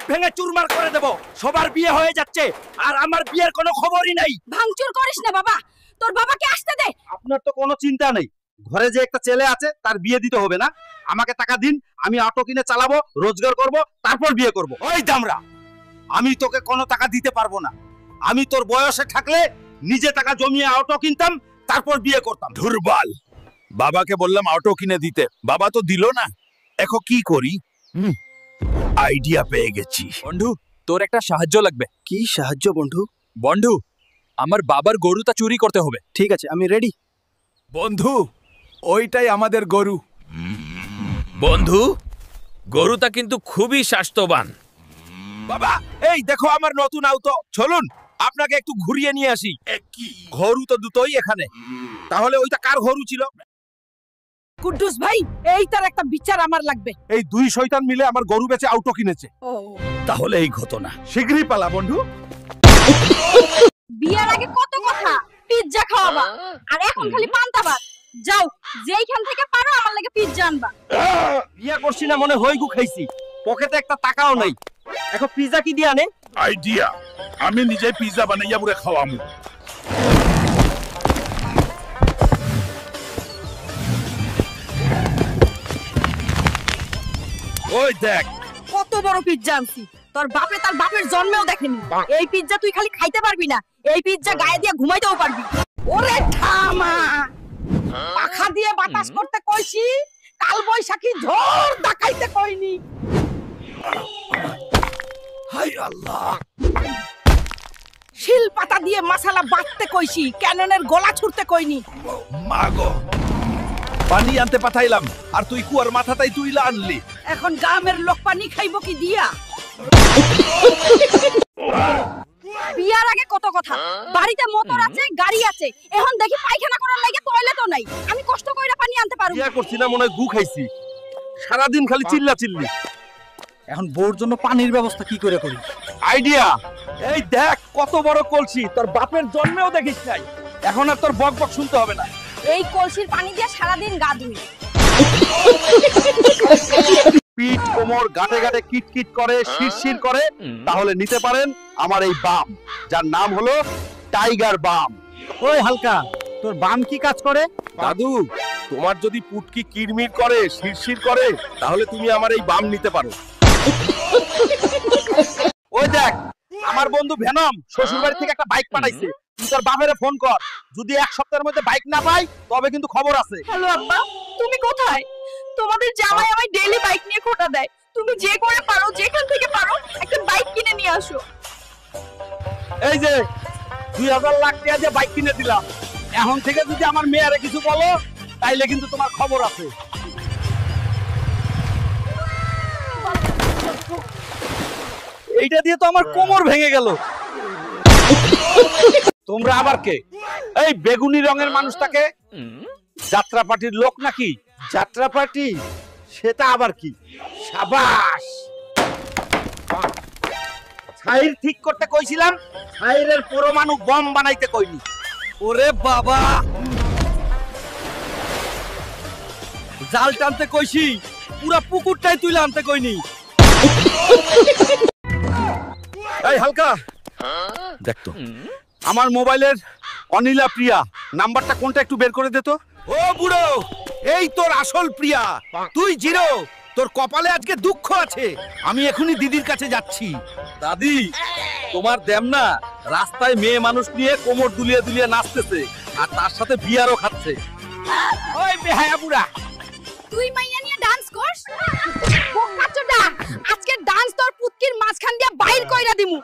ভেঙে চুরমার করে দেব। সবার বিয়ে হয়ে যাচ্ছে আর আমার বিয়ের কোনো খবরই নাই। ভাঙচুর করিস না বাবা, তোর বাবাকে আসতে দে। আপনার তো কোনো চিন্তা নেই, ঘরে যে একটা ছেলে আছে তার বিয়ে দিতে হবে না? আমাকে টাকা দিন, আমি অটো কিনে চালাবো, রোজগার করব, তারপর বিয়ে করব। ওই দামরা, আমি তোকে কোনো টাকা দিতে পারবো না। আমি তোর বয়সে থাকলে নিজে টাকা জমিয়ে অটো কিনতাম, তারপর বিয়ে করতাম। দুর্বল, বাবাকে বললাম অটো কিনে দিতে, বাবা তো দিল না। এখন কি করি? আইডিয়া পেয়ে গেছি। বন্ধু, তোর একটা সাহায্য লাগবে। কি সাহায্য বন্ধু? বন্ধু, আমার বাবার গরুটা চুরি করতে হবে। ঠিক আছে, আমি রেডি। বন্ধু, ওইটাই আমাদের গরু। বন্ধু, গরুটা কিন্তু খুবই স্বাস্থ্যবান। বাবা, এই দেখো আমার নতুন আউটো। চলুন আপনাকে একটু ঘুরিয়ে নিয়ে আসি। গরু তো দুটোই এখানে। তাহলে ওইটা কার গরু ছিল? কুদ্দুস ভাই, এই তার একটা বিচার আমার লাগবে। এই দুই শয়তান মিলে আমার গরু বেচে অটো কিনেছে। ও, তাহলে এই ঘটনা। শীঘ্রই পালা বন্ধু। বিয়ার আগে কত কথা, পিজ্জা খাওয়াবা, আর এখন খালি পান্তা ভাত। যাও, যেইখান থেকে পারো আমার লাগে পিজ্জা আনবা। বিয়ে করছি না মনে হয় গু খাইছি, পকেটে একটা টাকাও নাই। এখন পিজ্জা কি দিয়ে আনে? আইডিয়া, আমি নিজে পিজ্জা বানাইয়া পুরো খাওয়ামু। ওই দেখ কত বড় পিজ্জা আনছি, তোর বাপে তার বাপের জন্মেও দেখেনি। এই পিজ্জা তুই খালি খাইতে পারবি না, এই পিজ্জা গায়ে দিয়ে ঘুমাইতেও পারবি। ওরে ঠামা, পাখা দিয়ে বাতাস করতে কইছি, কাল বৈশাখী ঝড় ডাকাইতে কইনি। হাই আল্লাহ, শিল পাতা দিয়ে মশলা বাটতে কইছি, ক্যাননের গলা ছুঁড়তে কইনি। মাগো, পানি আনতে পাঠাইলাম আর তুই কুয়ার মাথাটাই তুইলা আনলি। এখন গ্রামের লোক পানি খাইব কি দিয়া? বিয়ার আগে কত কথা, বাড়িতে মোটর আছে, গাড়ি আছে, এখন দেখি পায়খানা করার লাগে টয়লেটও নাই। আমি কষ্ট কইরা পানি আনতে পারবো? বিয়ে করছি না মনে হয় গু খাইছি, সারাদিন খালি চিল্লা চিল্লি। এখন বউর জন্য পানির ব্যবস্থা কি করে করি? আইডিয়া, এই দেখ কত বড় কলসি, তোর বাপের জন্মেও দেখিস নাই। এখন আর তোর বক বক শুনতে হবে না। এই কলসির পানি দিয়ে সারাদিন গা ধুই। পিঠ কোমর গাটে গাটে কিটকিট করে, শিরশির করে, তাহলে নিতে পারেন আমার এই বাম, যার নাম হলো টাইগার বাম। ওই হালকা, তোর বাম কি কাজ করে? দাদু, তোমার যদি পুটকি কিরমির করে, শিরশির করে, তাহলে তুমি আমার এই বাম নিতে পারো। ওই দেখ, আমার বন্ধু ভেনম শ্বশুরবাড়ি থেকে একটা বাইক পাঠাইছে। তুই তোর বাপেরে ফোন কর, যদি এক সপ্তাহের মধ্যে বাইক না পাই তবে কিন্তু খবর আছে। হ্যালো আব্বা, তুমি কোথায়? তোমাদের জামাই আমায় ডেইলি বাইক নিয়ে খোটা দেয়। তুমি যে করে পারো, যেখান থেকে পারো একটা বাইক কিনে নিয়ে আসো। এই যে 2000 লাখ টাকা দিয়ে বাইক কিনে দিলাম, এখন থেকে যদি আমার মেয়ারে কিছু বলো তাইলে কিন্তু তোমার খবর আছে। এইটা দিয়ে তো আমার কোমর ভেঙে গেল। তোমরা আবার কে? এই বেগুনি রঙের মানুষটাকে যাত্রা পার্টির লোক নাকি? যাত্রা পার্টি? সেটা আবার কি? সাবাস, ছাইর ঠিক করতে কইছিলাম, ছাইরের পরমাণু বম বানাইতে কইনি। ওরে বাবা, জাল টানতে কইছি, পুরা পুকুরটাই তুইলা আনতে কইনি। এই হালকা, দেখ তো আমার মোবাইলের অনিলা প্রিয়া নাম্বারটা কোনটা, একটু বের করে দে তো। ও বুড়ো, এই তোর আসল প্রিয়া, তুই জিরো, তোর কপালে আজকে দুঃখ আছে। আমি এখনই দিদির কাছে যাচ্ছি। দাদি, তোমার দেমনা রাস্তায় মেয়ে মানুষ নিয়ে কোমর দুলিয়ে দুলিয়ে নাচতেছে আর তার সাথে বিয়ারও খাচ্ছে। ওই বেহায়া বুড়া, তুই মাইয়া নিয়ে ডান্স করস? বোকাচোদা, আজকে ডান্স তোর পুতকির মাঝখান দিয়া বাইর কইরা দিমু।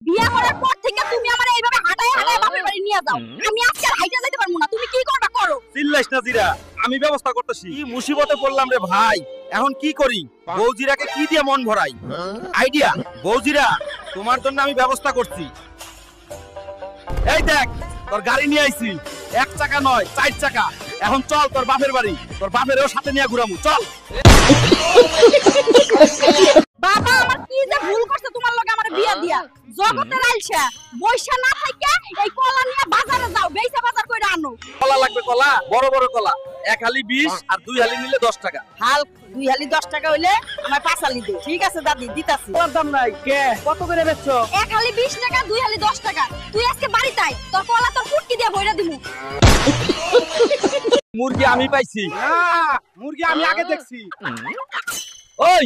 বিয়া করার পর থেকে তুমি আমারে এইভাবে হাঁটায় হাঁটায় বাপের বাড়ি নিয়ে যাও। আমি আজকে আর হাইটা যাইতে পারবো না। তুমি কি করবা করো। চিল্লাইস না জিরা, আমি ব্যবস্থা করতেছি। কি মুসিবতে পড়লাম রে ভাই, এখন কি করি? বৌজিরাকে কি দিয়ে মন ভরাই? আইডিয়া, বৌজিরা তোমার জন্য আমি ব্যবস্থা করছি। এই দেখ, তোর গাড়ি নিয়ে আইছি, 1 চাকা নয় 4 চাকা। এখন চল তোর বাপের বাড়ি, তোর বাপেরও সাথে নিয়ে ঘুরামু, চল। বাবা আমার কি যে ভুল করছে তোমার লগে আমারে বিয়া দিয়া। জগতের আইলসা বৈশা না থাইকা এই কলা নিয়ে বাজারে যাও, বেইসা বাজার কইরা আনো। কলা লাগবে, কলা বড় বড় কলা, 1 হালি 20 আর 2 হালি নিলে 10 টাকা। হাল 2 হালি 10 টাকা হইলে আমার 5 হালি দে। ঠিক আছে দাদি, দিতাছি। তোর দাম নাই কে কত করে বেচছো? 1 হালি 20 টাকা, 2 হালি 10 টাকা। তুই আজকে বাড়িতে আয়, তোর কলা তোর ফুটকি দিয়ে বইরা দিমু। মুরগি আমি পাইছি। মুরগি আমি আগে দেখছি। ওই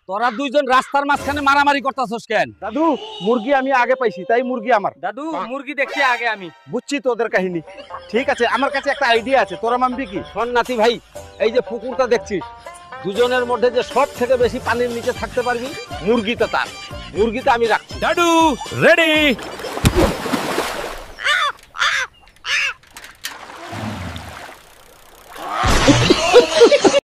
তোরা দুইজন রাস্তার মাঝখানে মারামারি করতাছস কেন? দাদু মুরগি আমি আগে পাইছি, তাই মুরগি আমার। দাদু মুরগি দেখছি আগে আমি। বুঝছি তোদের কাহিনী। ঠিক আছে, আমার কাছে একটা আইডিয়া আছে, তোরা মানবি কি? শোন নাতি ভাই, এই যে পুকুরটা দেখছিস, দুজনের মধ্যে যে সব থেকে বেশি পানির নিচে থাকতে পারবি, মুরগিটা তার। মুরগিটা আমি রাখছি। দাদু রেডি।